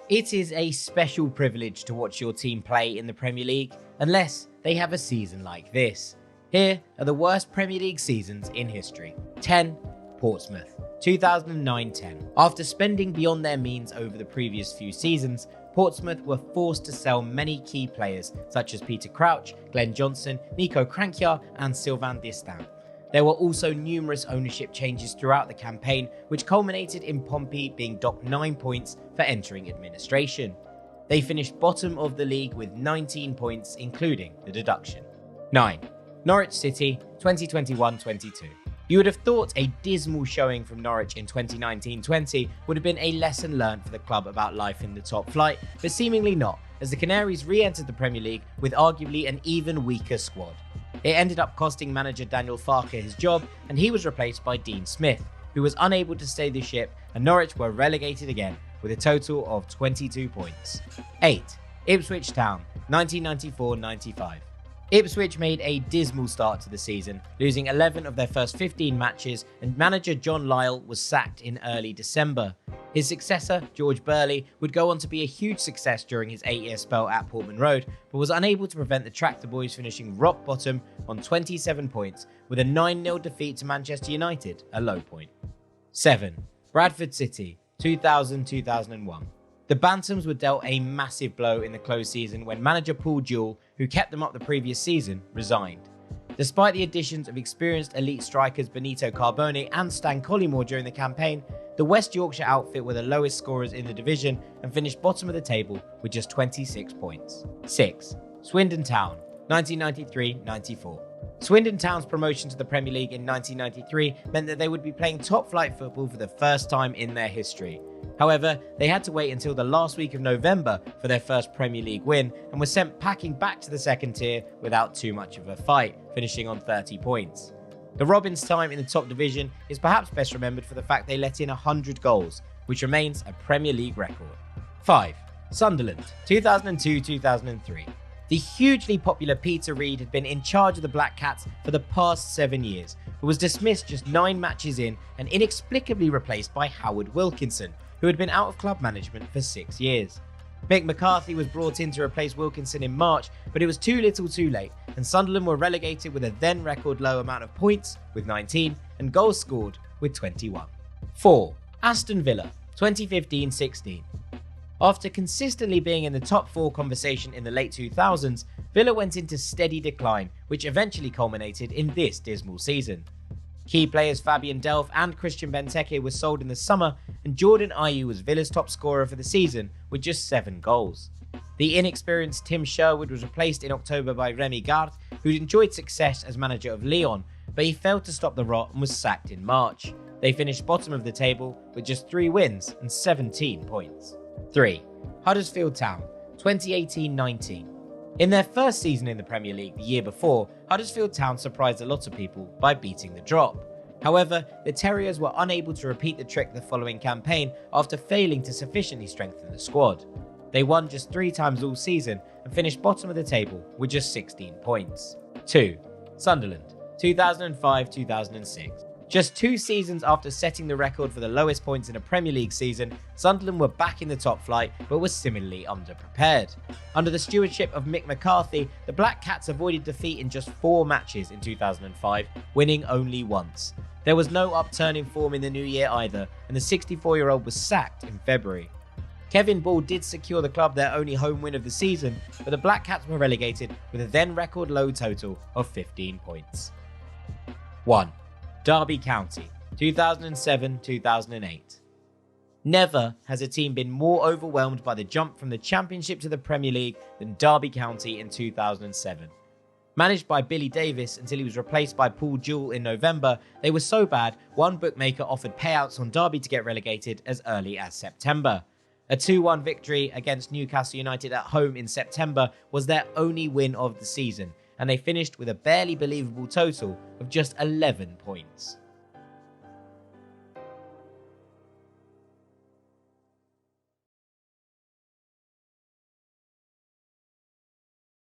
It is a special privilege to watch your team play in the Premier League, unless they have a season like this. Here are the worst Premier League seasons in history. 10. Portsmouth, 2009-10. After spending beyond their means over the previous few seasons, Portsmouth were forced to sell many key players such as Peter Crouch, Glenn Johnson, Nico Crankjar and Sylvain Distin. There were also numerous ownership changes throughout the campaign, which culminated in Pompey being docked 9 points for entering administration. They finished bottom of the league with 19 points, including the deduction. 9. Norwich City, 2021-22. You would have thought a dismal showing from Norwich in 2019-20 would have been a lesson learned for the club about life in the top flight, but seemingly not, as the Canaries re-entered the Premier League with arguably an even weaker squad. It ended up costing manager Daniel Farke his job, and he was replaced by Dean Smith, who was unable to steady the ship, and Norwich were relegated again with a total of 22 points. 8. Ipswich Town, 1994-95. Ipswich made a dismal start to the season, losing 11 of their first 15 matches, and manager John Lyall was sacked in early December. His successor, George Burley, would go on to be a huge success during his 8-year spell at Portman Road, but was unable to prevent the Tractor Boys finishing rock bottom on 27 points, with a 9-0 defeat to Manchester United, a low point. 7. Bradford City, 2000-2001. The Bantams were dealt a massive blow in the close season when manager Paul Jewell, who kept them up the previous season, resigned. Despite the additions of experienced elite strikers Benito Carbone and Stan Collymore during the campaign, the West Yorkshire outfit were the lowest scorers in the division and finished bottom of the table with just 26 points. 6. Swindon Town, 1993-94. Swindon Town's promotion to the Premier League in 1993 meant that they would be playing top-flight football for the first time in their history. However, they had to wait until the last week of November for their first Premier League win and were sent packing back to the second tier without too much of a fight, finishing on 30 points. The Robins' time in the top division is perhaps best remembered for the fact they let in 100 goals, which remains a Premier League record. 5. Sunderland, 2002-2003. The hugely popular Peter Reid had been in charge of the Black Cats for the past 7 years, but was dismissed just 9 matches in and inexplicably replaced by Howard Wilkinson, who had been out of club management for 6 years. Mick McCarthy was brought in to replace Wilkinson in March, but it was too little too late, and Sunderland were relegated with a then record low amount of points, with 19, and goals scored, with 21. 4. Aston Villa, 2015-16. After consistently being in the top 4 conversation in the late 2000s, Villa went into steady decline, which eventually culminated in this dismal season. Key players Fabian Delph and Christian Benteke were sold in the summer, and Jordan Ayew was Villa's top scorer for the season with just 7 goals. The inexperienced Tim Sherwood was replaced in October by Remy Gard, who'd enjoyed success as manager of Lyon, but he failed to stop the rot and was sacked in March. They finished bottom of the table with just 3 wins and 17 points. 3. Huddersfield Town, 2018-19. In their first season in the Premier League the year before, Huddersfield Town surprised a lot of people by beating the drop. However, the Terriers were unable to repeat the trick the following campaign after failing to sufficiently strengthen the squad. They won just 3 times all season and finished bottom of the table with just 16 points. 2. Sunderland, 2005-2006. Just 2 seasons after setting the record for the lowest points in a Premier League season, Sunderland were back in the top flight but were similarly underprepared. Under the stewardship of Mick McCarthy, the Black Cats avoided defeat in just 4 matches in 2005, winning only once. There was no upturn in form in the new year either, and the 64-year-old was sacked in February. Kevin Ball did secure the club their only home win of the season, but the Black Cats were relegated with a then record low total of 15 points. 1. Derby County, 2007-2008. Never has a team been more overwhelmed by the jump from the Championship to the Premier League than Derby County in 2007. Managed by Billy Davis until he was replaced by Paul Jewell in November, they were so bad, one bookmaker offered payouts on Derby to get relegated as early as September. A 2-1 victory against Newcastle United at home in September was their only win of the season, and they finished with a barely believable total of just 11 points.